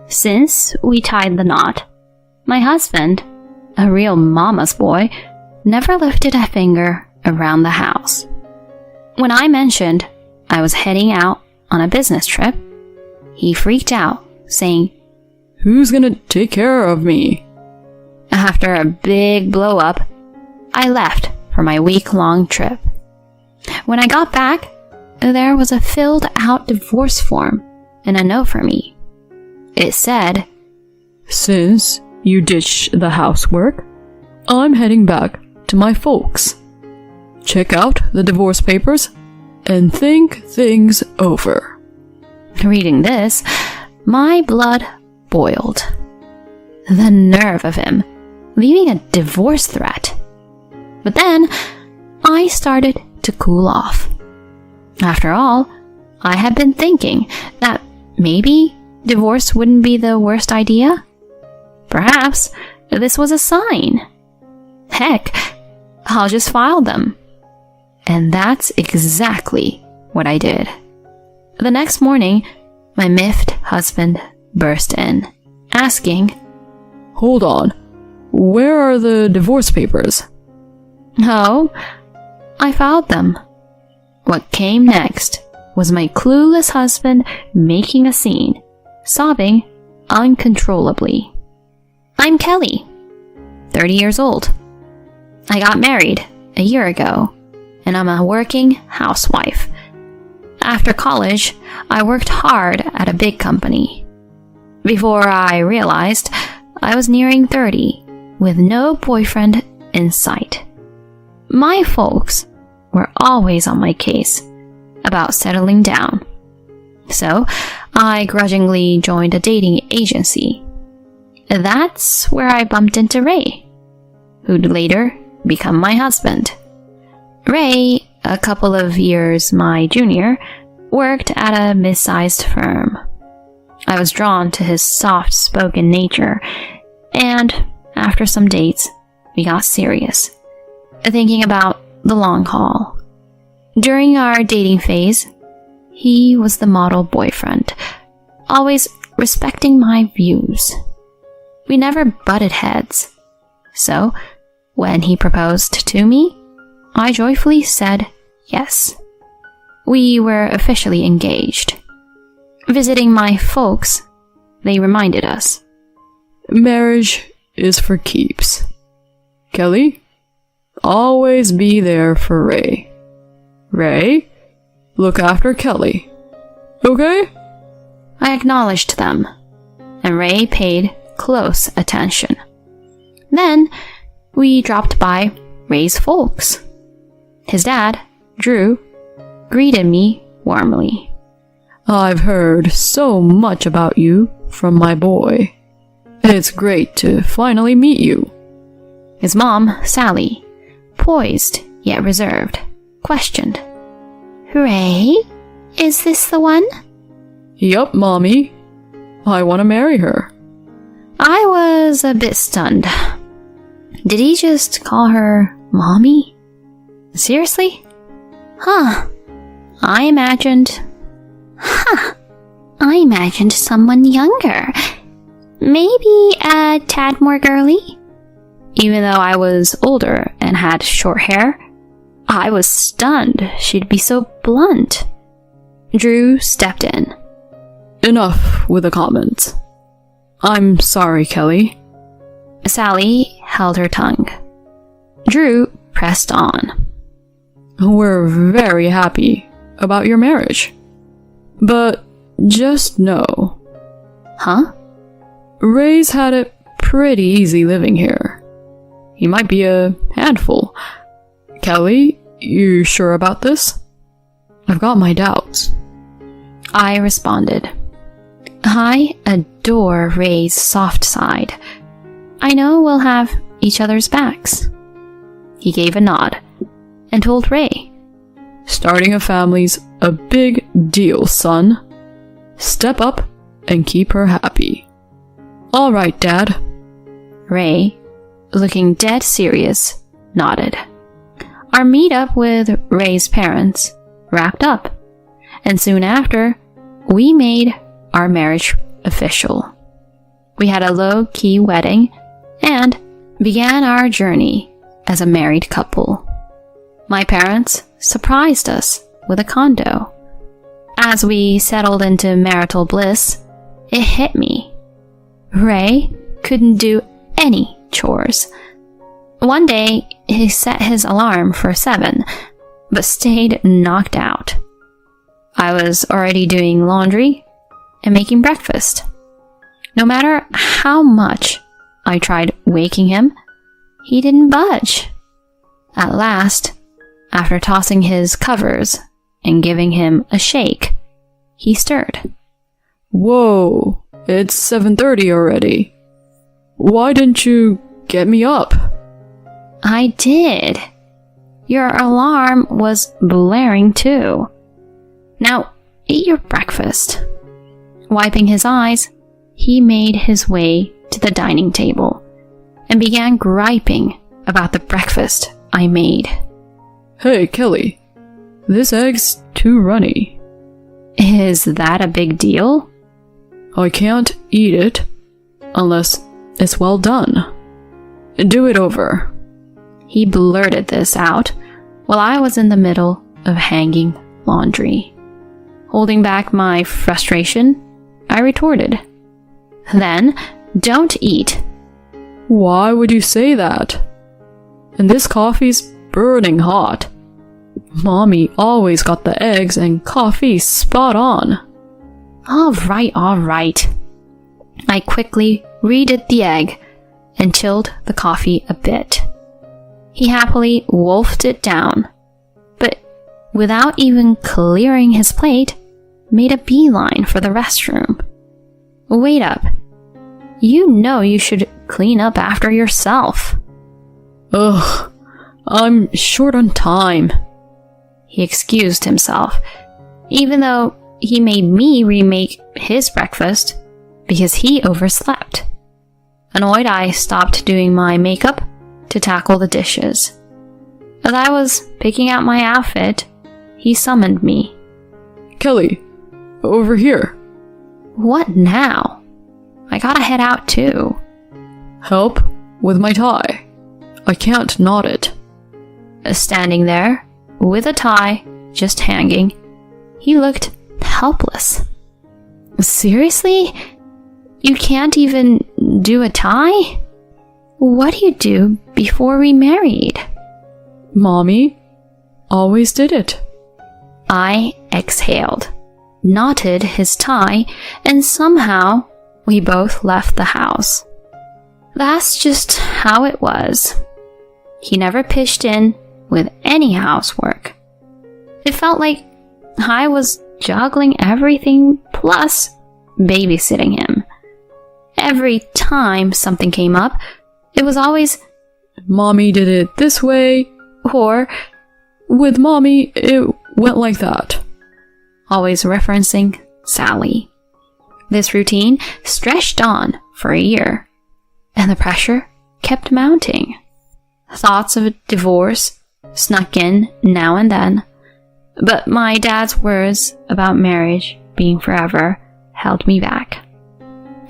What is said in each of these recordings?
Since we tied the knot, my husband, a real mama's boy, never lifted a finger around the house. When I mentioned I was heading out on a business trip, he freaked out, saying, "Who's gonna take care of me?" After a big blow-up, I left for my week-long trip. When I got back, there was a filled-out divorce form and a note for me. It said, "Since you ditched the housework, I'm heading back to my folks. Check out the divorce papers and think things over." Reading this, my blood boiled. The nerve of him, leaving a divorce threat. But then, I started to cool off. After all, I had been thinking that maybe divorce wouldn't be the worst idea. Perhaps this was a sign. Heck, I'll just file them. And that's exactly what I did. The next morning, my miffed husband burst in, asking, "Hold on, where are the divorce papers?" "Oh, I filed them." What came next was my clueless husband making a scene, sobbing uncontrollably. I'm Kelly, 30 years old. I got married a year ago, and I'm a working housewife. After college, I worked hard at a big company. Before I realized, I was nearing 30, with no boyfriend in sight. My folks were always on my case about settling down. So, I grudgingly joined a dating agency. That's where I bumped into Ray, who'd later become my husband. Ray, a couple of years my junior, worked at a mid-sized firm. I was drawn to his soft-spoken nature, and after some dates, we got serious, thinking about the long haul. During our dating phase, he was the model boyfriend, always respecting my views. We never butted heads. So, when he proposed to me, I joyfully said yes. We were officially engaged. Visiting my folks, they reminded us, "Marriage is for keeps. Kelly, always be there for Ray. Ray, look after Kelly. Okay?" I acknowledged them, and Ray paid close attention. Then, we dropped by Ray's folks. His dad, Drew, greeted me warmly. "I've heard so much about you from my boy. It's great to finally meet you." His mom, Sally, poised yet reserved, questioned, "Ray, is this the one?" "Yup, Mommy. I want to marry her." I was a bit stunned. Did he just call her Mommy? Seriously? I imagined someone younger. Maybe a tad more girly? Even though I was older and had short hair, I was stunned she'd be so blunt. Drew stepped in. "Enough with the comments. I'm sorry, Kelly." Sally held her tongue. Drew pressed on. "We're very happy about your marriage. But just know..." Huh? "Ray's had it pretty easy living here. He might be a handful. Kelly, you sure about this? I've got my doubts." I responded, "I adore Ray's soft side. I know we'll have each other's backs." He gave a nod and told Ray, "Starting a family's a big deal, son. Step up and keep her happy." "All right, Dad." Ray, looking dead serious, nodded. Our meetup with Ray's parents wrapped up, and soon after, we made our marriage official. We had a low-key wedding and began our journey as a married couple. My parents surprised us with a condo. As we settled into marital bliss, it hit me. Ray couldn't do any chores. One day, he set his alarm for 7, but stayed knocked out. I was already doing laundry and making breakfast. No matter how much I tried waking him, he didn't budge. At last, after tossing his covers and giving him a shake, he stirred. Whoa, it's 7:30 already. Why didn't you get me up? I did. Your alarm was blaring too. Now, eat your breakfast. Wiping his eyes, he made his way to the dining table and began griping about the breakfast I made. Hey, Kelly, this egg's too runny. Is that a big deal? I can't eat it unless it's well done. Do it over. He blurted this out while I was in the middle of hanging laundry. Holding back my frustration, I retorted, "Then don't eat." Why would you say that? And this coffee's burning hot. Mommy always got the eggs and coffee spot on. All right. I quickly redid the egg and chilled the coffee a bit. He happily wolfed it down, but without even clearing his plate, made a beeline for the restroom. Wait up. You know you should clean up after yourself. Ugh, I'm short on time. He excused himself, even though he made me remake his breakfast because he overslept. Annoyed, I stopped doing my makeup to tackle the dishes. As I was picking out my outfit, he summoned me. Kelly, over here. What now? I gotta head out too. Help with my tie. I can't knot it. Standing there, with a tie just hanging, he looked helpless. Seriously? You can't even do a tie? What do you do before we married? Mommy always did it. I exhaled, knotted his tie, and somehow we both left the house. That's just how it was. He never pitched in with any housework. It felt like I was juggling everything plus babysitting him. Every time something came up, it was always, Mommy did it this way, or with Mommy it went like that. Always referencing Sally. This routine stretched on for a year, and the pressure kept mounting. Thoughts of a divorce snuck in now and then, but my dad's words about marriage being forever held me back.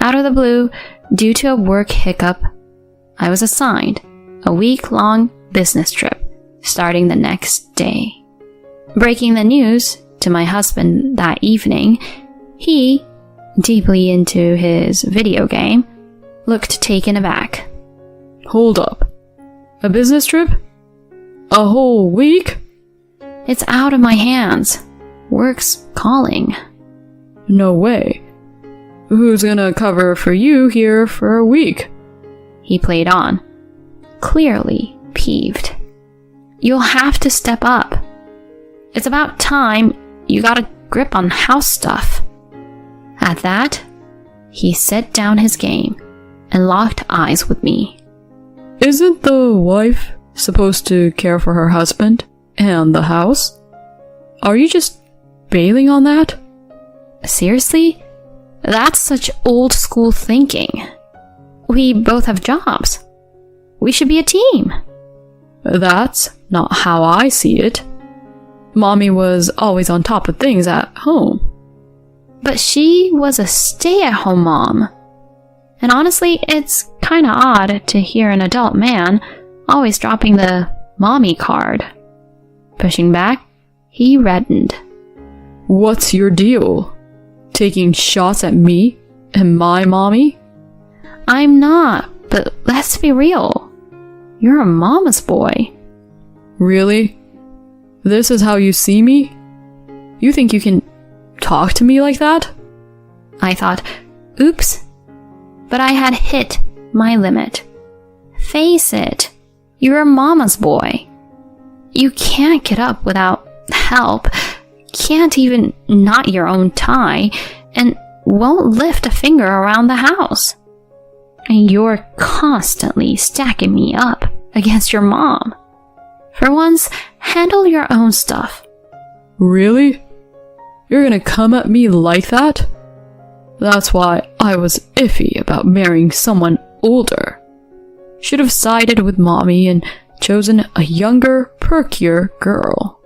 Out of the blue, due to a work hiccup, I was assigned a week-long business trip starting the next day. Breaking the news to my husband that evening, he, deeply into his video game, looked taken aback. Hold up. A business trip? A whole week? It's out of my hands. Work's calling. No way. Who's gonna cover for you here for a week? He played on, clearly peeved. You'll have to step up. It's about time you got a grip on house stuff. At that, he set down his game and locked eyes with me. Isn't the wife supposed to care for her husband and the house? Are you just bailing on that? Seriously? That's such old school thinking. We both have jobs. We should be a team. That's not how I see it. Mommy was always on top of things at home. But she was a stay-at-home mom. And honestly, it's kinda odd to hear an adult man always dropping the mommy card. Pushing back, he reddened. What's your deal? Taking shots at me and my mommy? I'm not, but let's be real. You're a mama's boy. Really? This is how you see me? You think you can talk to me like that? I thought, oops. But I had hit my limit. Face it, you're a mama's boy. You can't get up without help, can't even knot your own tie, and won't lift a finger around the house. And you're constantly stacking me up against your mom. For once, handle your own stuff. Really? You're gonna come at me like that? That's why I was iffy about marrying someone older. Should have sided with mommy and chosen a younger, perkier girl.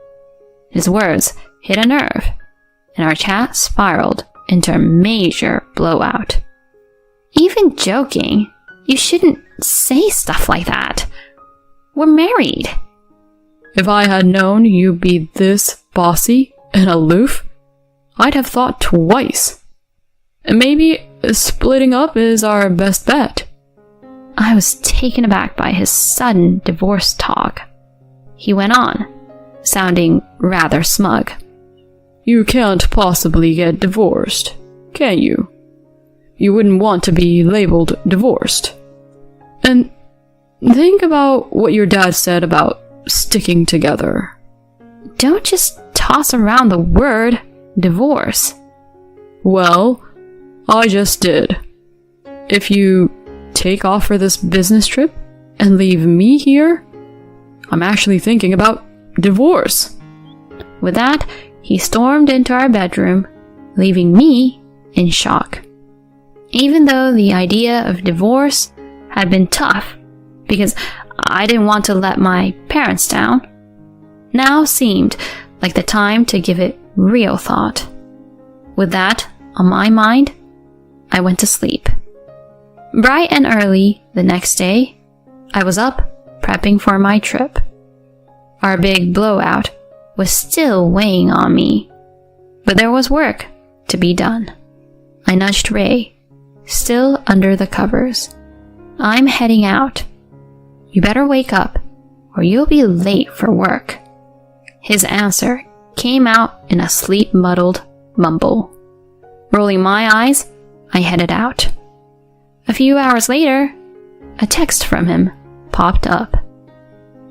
His words hit a nerve, and our chat spiraled into a major blowout. Even joking, you shouldn't say stuff like that. We're married. If I had known you'd be this bossy and aloof, I'd have thought twice. And maybe splitting up is our best bet. I was taken aback by his sudden divorce talk. He went on, sounding rather smug. You can't possibly get divorced, can you? You wouldn't want to be labeled divorced. And think about what your dad said about sticking together. Don't just toss around the word divorce. Well, I just did. If you take off for this business trip and leave me here, I'm actually thinking about divorce. With that, he stormed into our bedroom, leaving me in shock. Even though the idea of divorce had been tough, because I didn't want to let my parents down, now seemed like the time to give it real thought. With that on my mind, I went to sleep. Bright and early the next day, I was up prepping for my trip. Our big blowout was still weighing on me, but there was work to be done. I nudged Ray, still under the covers. I'm heading out. You better wake up, or you'll be late for work. His answer came out in a sleep-muddled mumble. Rolling my eyes, I headed out. A few hours later, a text from him popped up.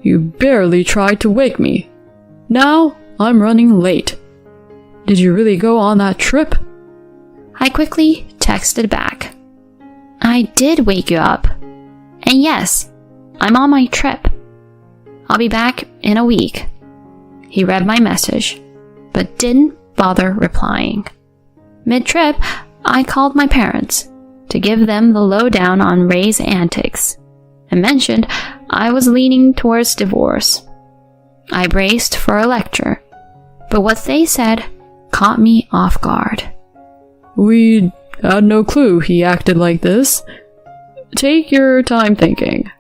You barely tried to wake me. Now I'm running late. Did you really go on that trip? I quickly texted back. I did wake you up. And yes, I'm on my trip. I'll be back in a week. He read my message, but didn't bother replying. Mid-trip, I called my parents to give them the lowdown on Ray's antics and mentioned I was leaning towards divorce. I braced for a lecture, but what they said caught me off guard. We had no clue he acted like this. Take your time thinking,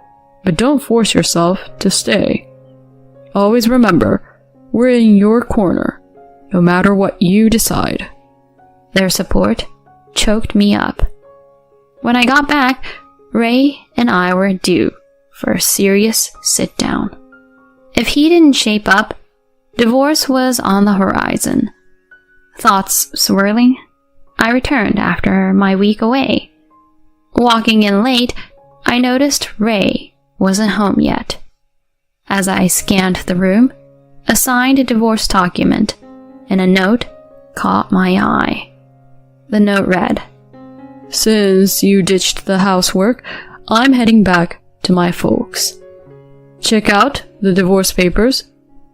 but don't force yourself to stay. Always remember, we're in your corner, no matter what you decide. Their support choked me up. When I got back, Ray and I were due for a serious sit-down. If he didn't shape up, divorce was on the horizon. Thoughts swirling, I returned after my week away. Walking in late, I noticed Ray wasn't home yet. As I scanned the room, a signed divorce document and a note caught my eye. The note read, Since you ditched the housework, I'm heading back to my folks. Check out the divorce papers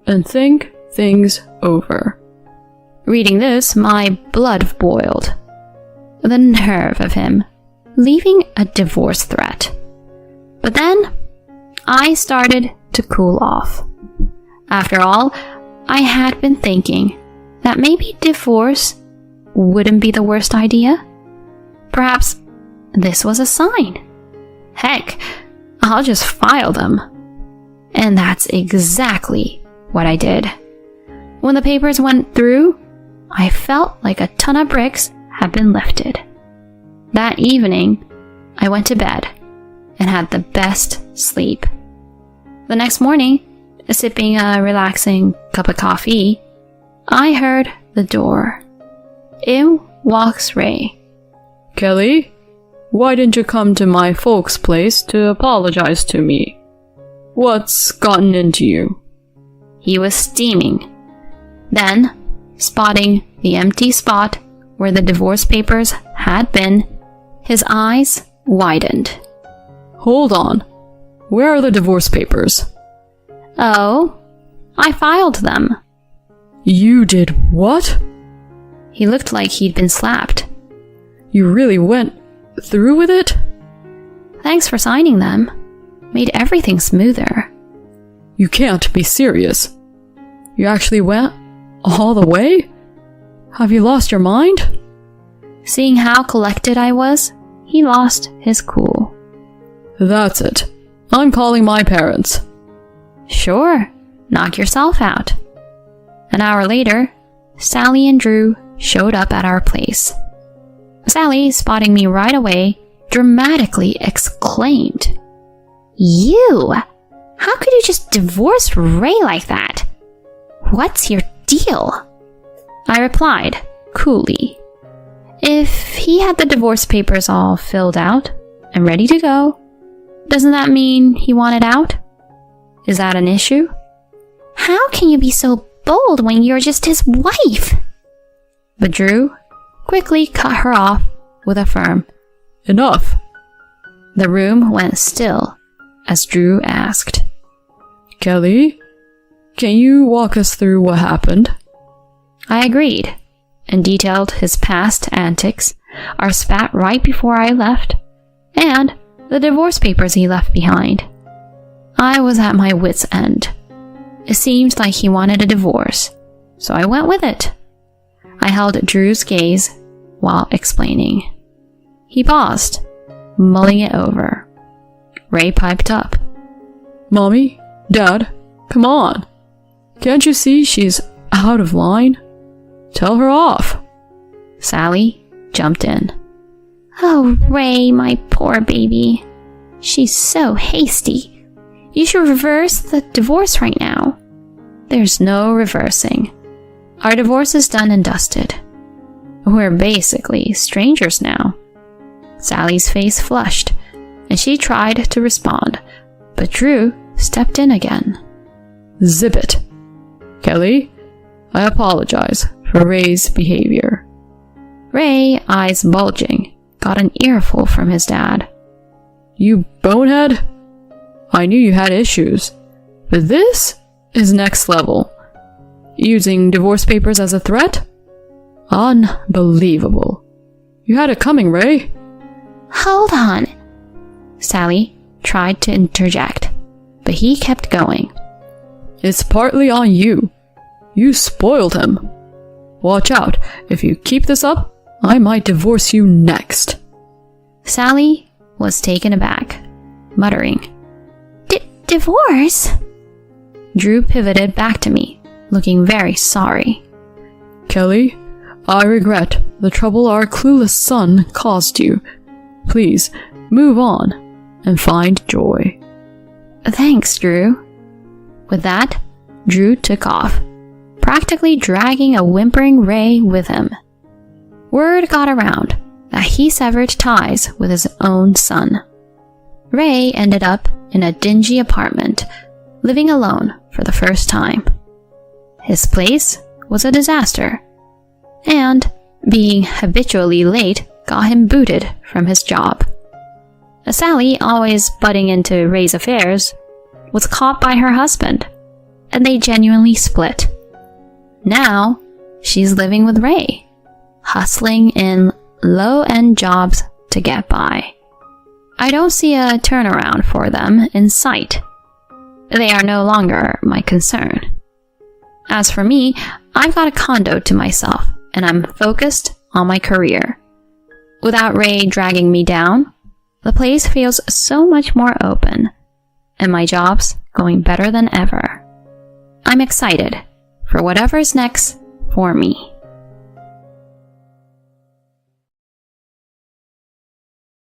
and think things over. Reading this, my blood boiled. The nerve of him, leaving a divorce threat. But then, I started to cool off. After all, I had been thinking that maybe divorce wouldn't be the worst idea. Perhaps this was a sign. Heck, I'll just file them. And that's exactly what I did. When the papers went through, I felt like a ton of bricks had been lifted. That evening, I went to bed and had the best sleep. The next morning, sipping a relaxing cup of coffee, I heard the door. In walks Ray. Kelly, why didn't you come to my folks' place to apologize to me? What's gotten into you? He was steaming. Then, spotting the empty spot where the divorce papers had been, his eyes widened. Hold on. Where are the divorce papers? Oh, I filed them. You did what? He looked like he'd been slapped. You really went through with it? Thanks for signing them. Made everything smoother. You can't be serious. You actually went all the way? Have you lost your mind? Seeing how collected I was, he lost his cool. That's it. I'm calling my parents. Sure, knock yourself out. An hour later, Sally and Drew showed up at our place. Sally, spotting me right away, dramatically exclaimed, "You! How could you just divorce Ray like that? What's your deal?" I replied, coolly, "If he had the divorce papers all filled out and ready to go, doesn't that mean he wanted out? Is that an issue?" "How can you be so bold when you're just his wife?" But Drew quickly cut her off with a firm, Enough. The room went still as Drew asked, Kelly, can you walk us through what happened? I agreed and detailed his past antics, our spat right before I left, and the divorce papers he left behind. I was at my wit's end. It seemed like he wanted a divorce, so I went with it. I held Drew's gaze while explaining. He paused, mulling it over. Ray piped up. Mommy, Dad, come on. Can't you see she's out of line? Tell her off. Sally jumped in. "Oh, Ray, my poor baby. She's so hasty. You should reverse the divorce right now." "There's no reversing. Our divorce is done and dusted. We're basically strangers now." Sally's face flushed, and she tried to respond, but Drew stepped in again. Zip it. Kelly, I apologize for Ray's behavior. Ray, eyes bulging, got an earful from his dad. You bonehead? I knew you had issues, but this is next level. Using divorce papers as a threat? Unbelievable. You had it coming, Ray. "Hold on." Sally tried to interject, but he kept going. It's partly on you. You spoiled him. Watch out. If you keep this up, I might divorce you next. Sally was taken aback, muttering, "Divorce?" Drew pivoted back to me, looking very sorry. Kelly, I regret the trouble our clueless son caused you. Please, move on and find joy. "Thanks, Drew." With that, Drew took off, practically dragging a whimpering Ray with him. Word got around that he severed ties with his own son. Ray ended up in a dingy apartment, living alone for the first time. His place was a disaster, and being habitually late got him booted from his job. Sally, always butting into Ray's affairs, was caught by her husband, and they genuinely split. Now, she's living with Ray, hustling in low-end jobs to get by. I don't see a turnaround for them in sight. They are no longer my concern. As for me, I've got a condo to myself, and I'm focused on my career. Without Ray dragging me down, the place feels so much more open, and my job's going better than ever. I'm excited for whatever's next for me.